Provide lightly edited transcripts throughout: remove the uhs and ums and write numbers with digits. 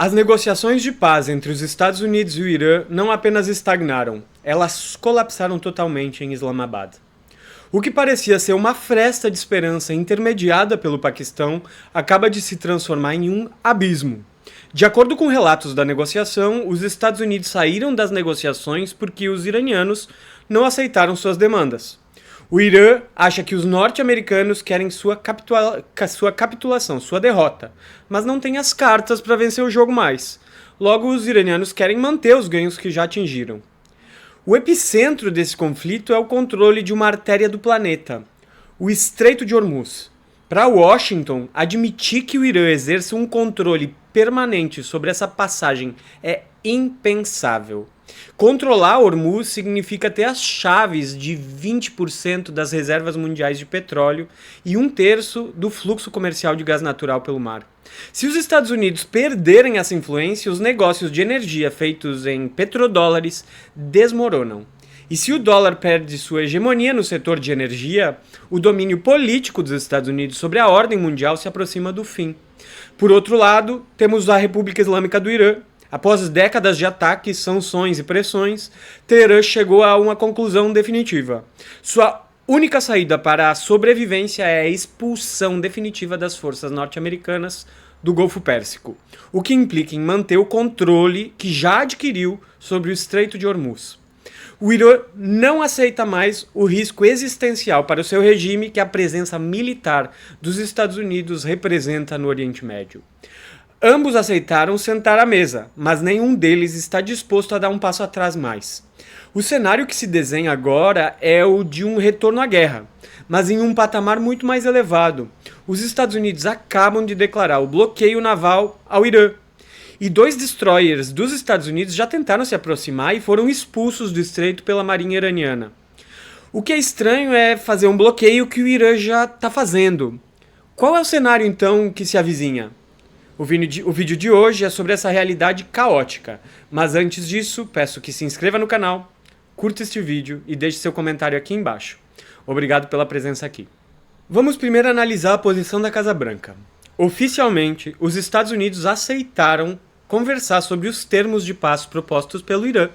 As negociações de paz entre os Estados Unidos e o Irã não apenas estagnaram, elas colapsaram totalmente em Islamabad. O que parecia ser uma fresta de esperança intermediada pelo Paquistão acaba de se transformar em um abismo. De acordo com relatos da negociação, os Estados Unidos saíram das negociações porque os iranianos não aceitaram suas demandas. O Irã acha que os norte-americanos querem sua capitulação, sua derrota, mas não tem as cartas para vencer o jogo mais. Logo, os iranianos querem manter os ganhos que já atingiram. O epicentro desse conflito é o controle de uma artéria do planeta, o Estreito de Hormuz. Para Washington, admitir que o Irã exerça um controle permanente sobre essa passagem é impensável. Controlar Hormuz significa ter as chaves de 20% das reservas mundiais de petróleo e 1/3 do fluxo comercial de gás natural pelo mar. Se os Estados Unidos perderem essa influência, os negócios de energia feitos em petrodólares desmoronam. E se o dólar perde sua hegemonia no setor de energia, o domínio político dos Estados Unidos sobre a ordem mundial se aproxima do fim. Por outro lado, temos a República Islâmica do Irã. Após décadas de ataques, sanções e pressões, Teherã chegou a uma conclusão definitiva. Sua única saída para a sobrevivência é a expulsão definitiva das forças norte-americanas do Golfo Pérsico, o que implica em manter o controle que já adquiriu sobre o Estreito de Hormuz. O Irã não aceita mais o risco existencial para o seu regime que a presença militar dos Estados Unidos representa no Oriente Médio. Ambos aceitaram sentar à mesa, mas nenhum deles está disposto a dar um passo atrás mais. O cenário que se desenha agora é o de um retorno à guerra, mas em um patamar muito mais elevado. Os Estados Unidos acabam de declarar o bloqueio naval ao Irã. E 2 destroyers dos Estados Unidos já tentaram se aproximar e foram expulsos do estreito pela marinha iraniana. O que é estranho é fazer um bloqueio que o Irã já está fazendo. Qual é o cenário, então, que se avizinha? O vídeo de hoje é sobre essa realidade caótica, mas antes disso, peço que se inscreva no canal, curta este vídeo e deixe seu comentário aqui embaixo. Obrigado pela presença aqui. Vamos primeiro analisar a posição da Casa Branca. Oficialmente, os Estados Unidos aceitaram conversar sobre os termos de paz propostos pelo Irã.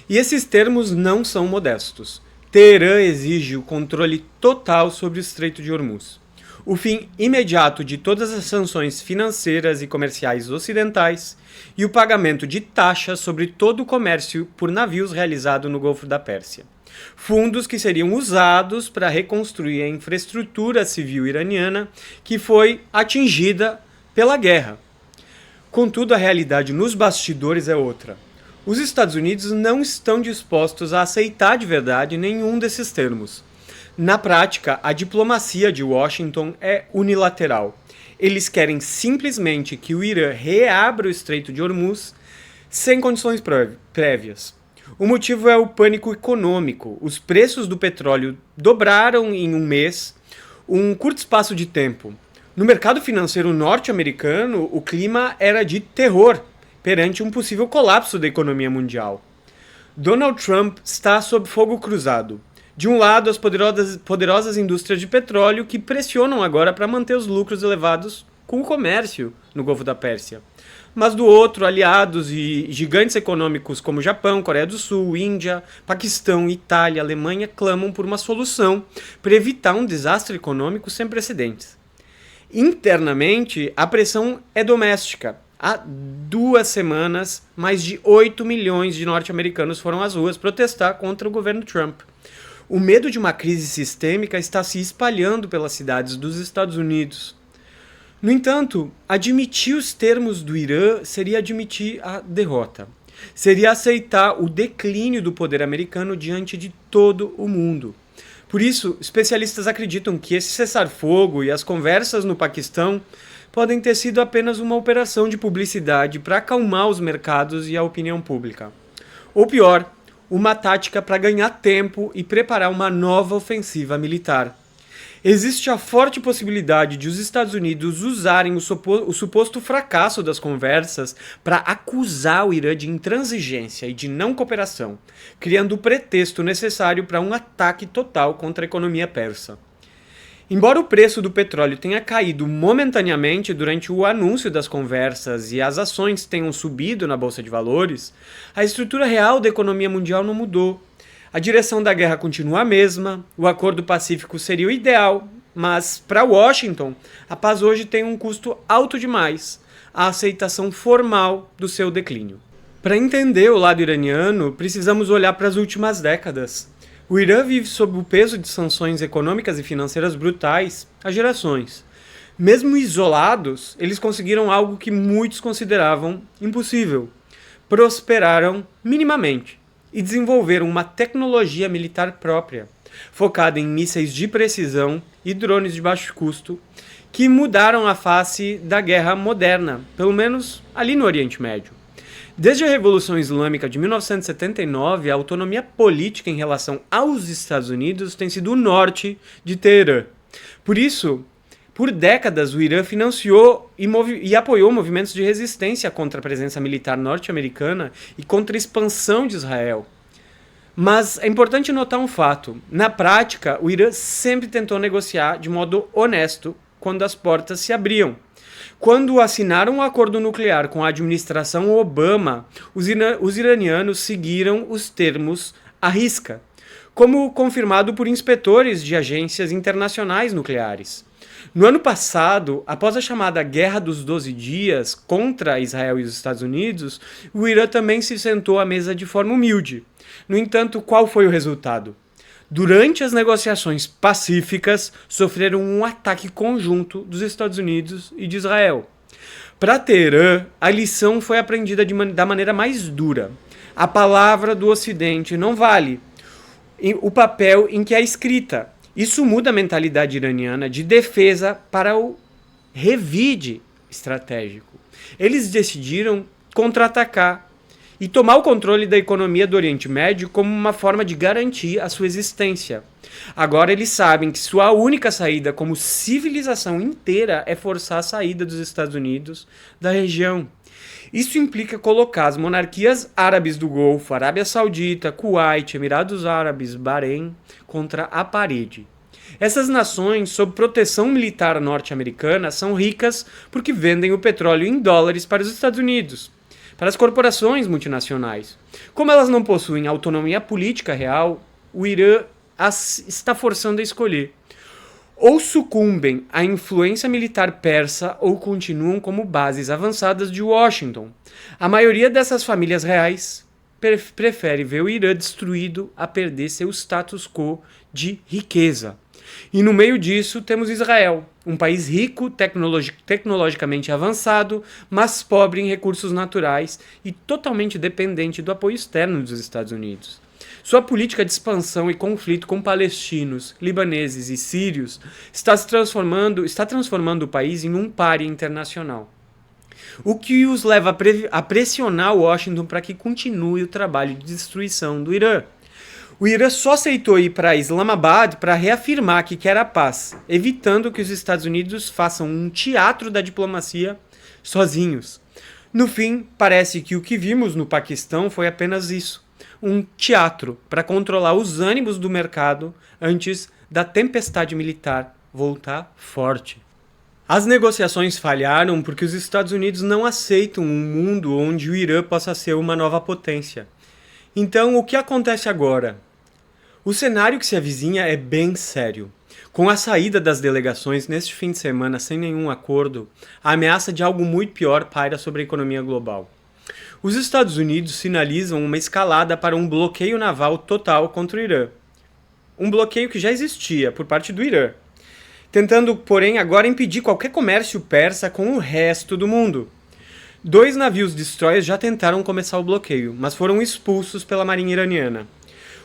E esses termos não são modestos. Teherã exige o controle total sobre o Estreito de Hormuz, o fim imediato de todas as sanções financeiras e comerciais ocidentais e o pagamento de taxas sobre todo o comércio por navios realizado no Golfo da Pérsia. Fundos que seriam usados para reconstruir a infraestrutura civil iraniana que foi atingida pela guerra. Contudo, a realidade nos bastidores é outra. Os Estados Unidos não estão dispostos a aceitar de verdade nenhum desses termos. Na prática, a diplomacia de Washington é unilateral. Eles querem simplesmente que o Irã reabra o Estreito de Hormuz sem condições prévias. O motivo é o pânico econômico. Os preços do petróleo dobraram em um mês, um curto espaço de tempo. No mercado financeiro norte-americano, o clima era de terror perante um possível colapso da economia mundial. Donald Trump está sob fogo cruzado. De um lado, as poderosas indústrias de petróleo que pressionam agora para manter os lucros elevados com o comércio no Golfo da Pérsia. Mas do outro, aliados e gigantes econômicos como Japão, Coreia do Sul, Índia, Paquistão, Itália, Alemanha clamam por uma solução para evitar um desastre econômico sem precedentes. Internamente, a pressão é doméstica. Há 2 semanas, mais de 8 milhões de norte-americanos foram às ruas protestar contra o governo Trump. O medo de uma crise sistêmica está se espalhando pelas cidades dos Estados Unidos. No entanto, admitir os termos do Irã seria admitir a derrota. Seria aceitar o declínio do poder americano diante de todo o mundo. Por isso, especialistas acreditam que esse cessar-fogo e as conversas no Paquistão podem ter sido apenas uma operação de publicidade para acalmar os mercados e a opinião pública. Ou pior, uma tática para ganhar tempo e preparar uma nova ofensiva militar. Existe a forte possibilidade de os Estados Unidos usarem o suposto fracasso das conversas para acusar o Irã de intransigência e de não cooperação, criando o pretexto necessário para um ataque total contra a economia persa. Embora o preço do petróleo tenha caído momentaneamente durante o anúncio das conversas e as ações tenham subido na bolsa de valores, a estrutura real da economia mundial não mudou. A direção da guerra continua a mesma, o acordo pacífico seria o ideal, mas para Washington, a paz hoje tem um custo alto demais, a aceitação formal do seu declínio. Para entender o lado iraniano, precisamos olhar para as últimas décadas. O Irã vive sob o peso de sanções econômicas e financeiras brutais há gerações. Mesmo isolados, eles conseguiram algo que muitos consideravam impossível. Prosperaram minimamente e desenvolveram uma tecnologia militar própria, focada em mísseis de precisão e drones de baixo custo, que mudaram a face da guerra moderna, pelo menos ali no Oriente Médio. Desde a Revolução Islâmica de 1979, a autonomia política em relação aos Estados Unidos tem sido o norte de Teherã. Por isso, por décadas, o Irã financiou e apoiou movimentos de resistência contra a presença militar norte-americana e contra a expansão de Israel. Mas é importante notar um fato. Na prática, o Irã sempre tentou negociar de modo honesto quando as portas se abriam. Quando assinaram um acordo nuclear com a administração Obama, os iranianos seguiram os termos à risca, como confirmado por inspetores de agências internacionais nucleares. No ano passado, após a chamada Guerra dos 12 Dias contra Israel e os Estados Unidos, o Irã também se sentou à mesa de forma humilde. No entanto, qual foi o resultado? Durante as negociações pacíficas, sofreram um ataque conjunto dos Estados Unidos e de Israel. Para Teherã, a lição foi aprendida da maneira mais dura. A palavra do Ocidente não vale o papel em que é escrita. Isso muda a mentalidade iraniana de defesa para o revide estratégico. Eles decidiram contra-atacar e tomar o controle da economia do Oriente Médio como uma forma de garantir a sua existência. Agora eles sabem que sua única saída como civilização inteira é forçar a saída dos Estados Unidos da região. Isso implica colocar as monarquias árabes do Golfo, Arábia Saudita, Kuwait, Emirados Árabes, Bahrein, contra a parede. Essas nações, sob proteção militar norte-americana, são ricas porque vendem o petróleo em dólares para os Estados Unidos, para as corporações multinacionais. Como elas não possuem autonomia política real, o Irã as está forçando a escolher. Ou sucumbem à influência militar persa ou continuam como bases avançadas de Washington. A maioria dessas famílias reais prefere ver o Irã destruído a perder seu status quo de riqueza. E no meio disso temos Israel, um país rico, tecnologicamente avançado, mas pobre em recursos naturais e totalmente dependente do apoio externo dos Estados Unidos. Sua política de expansão e conflito com palestinos, libaneses e sírios está transformando o país em um pária internacional. O que os leva a pressionar Washington para que continue o trabalho de destruição do Irã. O Irã só aceitou ir para Islamabad para reafirmar que quer a paz, evitando que os Estados Unidos façam um teatro da diplomacia sozinhos. No fim, parece que o que vimos no Paquistão foi apenas isso. Um teatro para controlar os ânimos do mercado antes da tempestade militar voltar forte. As negociações falharam porque os Estados Unidos não aceitam um mundo onde o Irã possa ser uma nova potência. Então, o que acontece agora? O cenário que se avizinha é bem sério. Com a saída das delegações neste fim de semana sem nenhum acordo, a ameaça de algo muito pior paira sobre a economia global. Os Estados Unidos sinalizam uma escalada para um bloqueio naval total contra o Irã. Um bloqueio que já existia por parte do Irã, tentando, porém, agora impedir qualquer comércio persa com o resto do mundo. 2 navios destroyers já tentaram começar o bloqueio, mas foram expulsos pela marinha iraniana.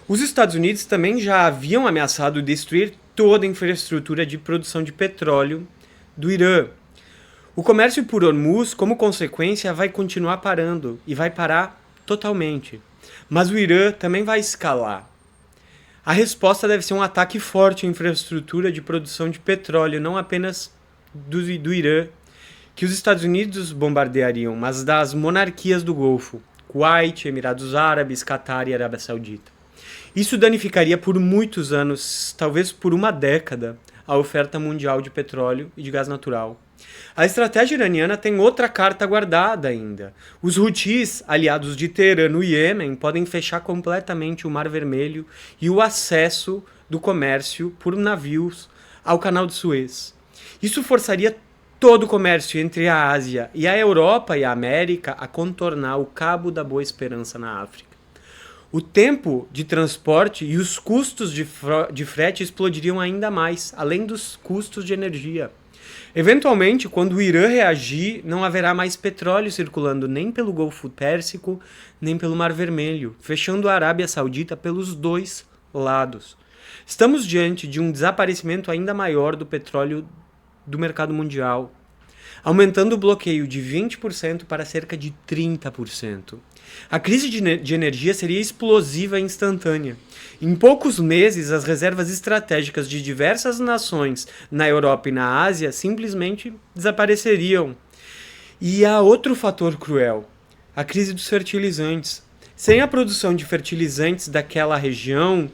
Os Estados Unidos também já haviam ameaçado destruir toda a infraestrutura de produção de petróleo do Irã. O comércio por Hormuz, como consequência, vai continuar parando e vai parar totalmente. Mas o Irã também vai escalar. A resposta deve ser um ataque forte à infraestrutura de produção de petróleo, não apenas do Irã, que os Estados Unidos bombardeariam, mas das monarquias do Golfo, Kuwait, Emirados Árabes, Catar e Arábia Saudita. Isso danificaria por muitos anos, talvez por uma década, a oferta mundial de petróleo e de gás natural. A estratégia iraniana tem outra carta guardada ainda. Os Houthis, aliados de Teherã no Iêmen, podem fechar completamente o Mar Vermelho e o acesso do comércio por navios ao Canal de Suez. Isso forçaria todo o comércio entre a Ásia e a Europa e a América a contornar o Cabo da Boa Esperança na África. O tempo de transporte e os custos de frete explodiriam ainda mais, além dos custos de energia. Eventualmente, quando o Irã reagir, não haverá mais petróleo circulando nem pelo Golfo Pérsico, nem pelo Mar Vermelho, fechando a Arábia Saudita pelos dois lados. Estamos diante de um desaparecimento ainda maior do petróleo do mercado mundial, aumentando o bloqueio de 20% para cerca de 30%. A crise de energia seria explosiva e instantânea. Em poucos meses, as reservas estratégicas de diversas nações na Europa e na Ásia simplesmente desapareceriam. E há outro fator cruel: a crise dos fertilizantes. Sem a produção de fertilizantes daquela região,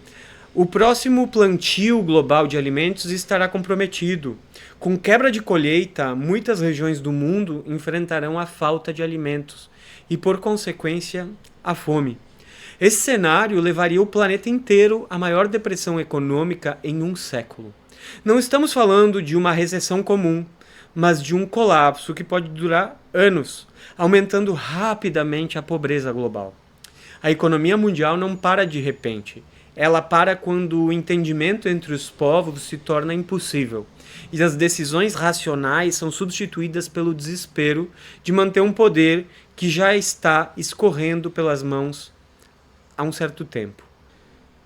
o próximo plantio global de alimentos estará comprometido. Com quebra de colheita, muitas regiões do mundo enfrentarão a falta de alimentos e, por consequência, a fome. Esse cenário levaria o planeta inteiro à maior depressão econômica em um século. Não estamos falando de uma recessão comum, mas de um colapso que pode durar anos, aumentando rapidamente a pobreza global. A economia mundial não para de repente. Ela para quando o entendimento entre os povos se torna impossível e as decisões racionais são substituídas pelo desespero de manter um poder que já está escorrendo pelas mãos há um certo tempo.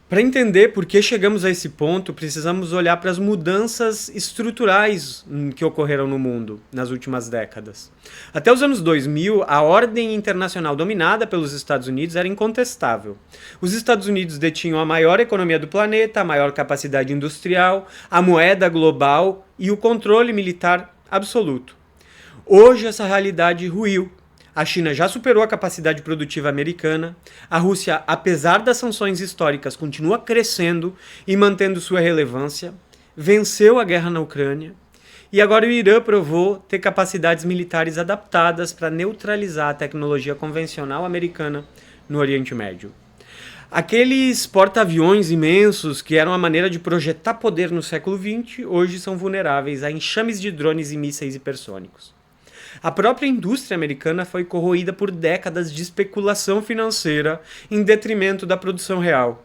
Para entender por que chegamos a esse ponto, precisamos olhar para as mudanças estruturais que ocorreram no mundo nas últimas décadas. Até os anos 2000, a ordem internacional dominada pelos Estados Unidos era incontestável. Os Estados Unidos detinham a maior economia do planeta, a maior capacidade industrial, a moeda global e o controle militar absoluto. Hoje essa realidade ruiu. A China já superou a capacidade produtiva americana, a Rússia, apesar das sanções históricas, continua crescendo e mantendo sua relevância, venceu a guerra na Ucrânia, e agora o Irã provou ter capacidades militares adaptadas para neutralizar a tecnologia convencional americana no Oriente Médio. Aqueles porta-aviões imensos que eram a maneira de projetar poder no século XX, hoje são vulneráveis a enxames de drones e mísseis hipersônicos. A própria indústria americana foi corroída por décadas de especulação financeira em detrimento da produção real.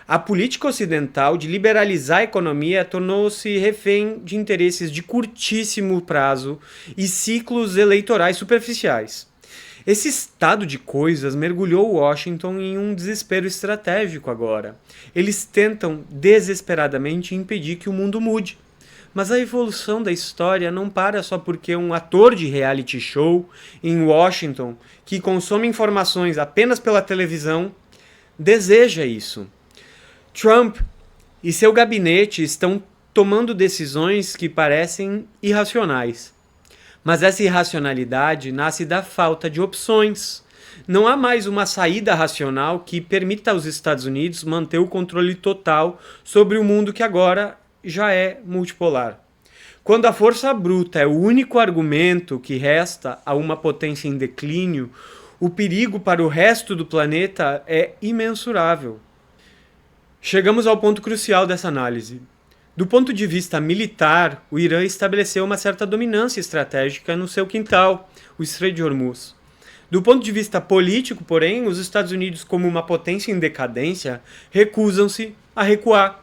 A política ocidental de liberalizar a economia tornou-se refém de interesses de curtíssimo prazo e ciclos eleitorais superficiais. Esse estado de coisas mergulhou Washington em um desespero estratégico agora. Eles tentam desesperadamente impedir que o mundo mude. Mas a evolução da história não para só porque um ator de reality show em Washington, que consome informações apenas pela televisão, deseja isso. Trump e seu gabinete estão tomando decisões que parecem irracionais. Mas essa irracionalidade nasce da falta de opções. Não há mais uma saída racional que permita aos Estados Unidos manter o controle total sobre o mundo que agora já é multipolar. Quando a força bruta é o único argumento que resta a uma potência em declínio, o perigo para o resto do planeta é imensurável. Chegamos ao ponto crucial dessa análise. Do ponto de vista militar, o Irã estabeleceu uma certa dominância estratégica no seu quintal, o Estreito de Hormuz. Do ponto de vista político, porém, os Estados Unidos, como uma potência em decadência, recusam-se a recuar.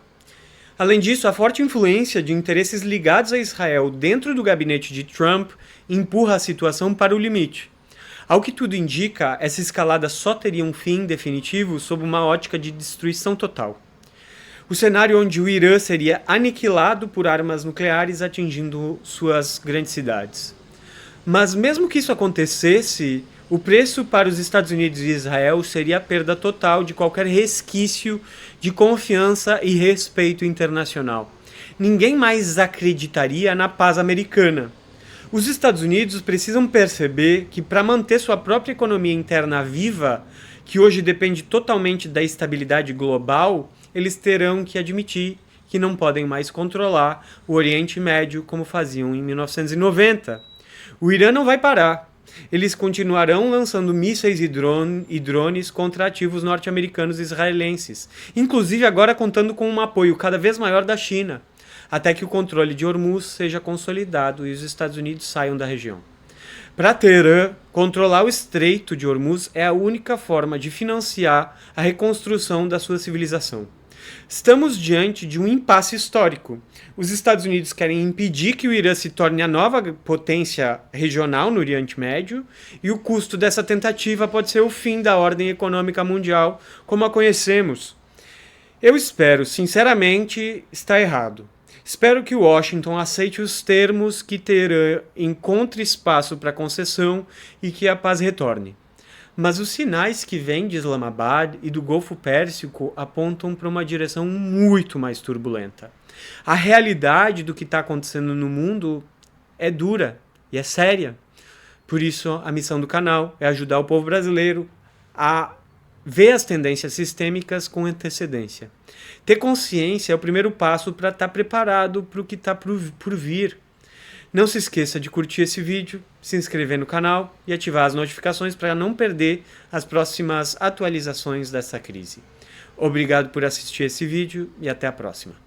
Além disso, a forte influência de interesses ligados a Israel dentro do gabinete de Trump empurra a situação para o limite. Ao que tudo indica, essa escalada só teria um fim definitivo sob uma ótica de destruição total. O cenário onde o Irã seria aniquilado por armas nucleares atingindo suas grandes cidades. Mas mesmo que isso acontecesse, o preço para os Estados Unidos e Israel seria a perda total de qualquer resquício de confiança e respeito internacional. Ninguém mais acreditaria na paz americana. Os Estados Unidos precisam perceber que, para manter sua própria economia interna viva, que hoje depende totalmente da estabilidade global, eles terão que admitir que não podem mais controlar o Oriente Médio como faziam em 1990. O Irã não vai parar. Eles continuarão lançando mísseis e drones contra ativos norte-americanos e israelenses, inclusive agora contando com um apoio cada vez maior da China, até que o controle de Hormuz seja consolidado e os Estados Unidos saiam da região. Para Teherã, controlar o Estreito de Hormuz é a única forma de financiar a reconstrução da sua civilização. Estamos diante de um impasse histórico. Os Estados Unidos querem impedir que o Irã se torne a nova potência regional no Oriente Médio, e o custo dessa tentativa pode ser o fim da ordem econômica mundial como a conhecemos. Eu espero, sinceramente, estar errado. Espero que Washington aceite os termos, que Teherã encontre espaço para concessão e que a paz retorne. Mas os sinais que vêm de Islamabad e do Golfo Pérsico apontam para uma direção muito mais turbulenta. A realidade do que está acontecendo no mundo é dura e é séria. Por isso, a missão do canal é ajudar o povo brasileiro a ver as tendências sistêmicas com antecedência. Ter consciência é o primeiro passo para estar preparado para o que está por vir. Não se esqueça de curtir esse vídeo, se inscrever no canal e ativar as notificações para não perder as próximas atualizações dessa crise. Obrigado por assistir esse vídeo e até a próxima.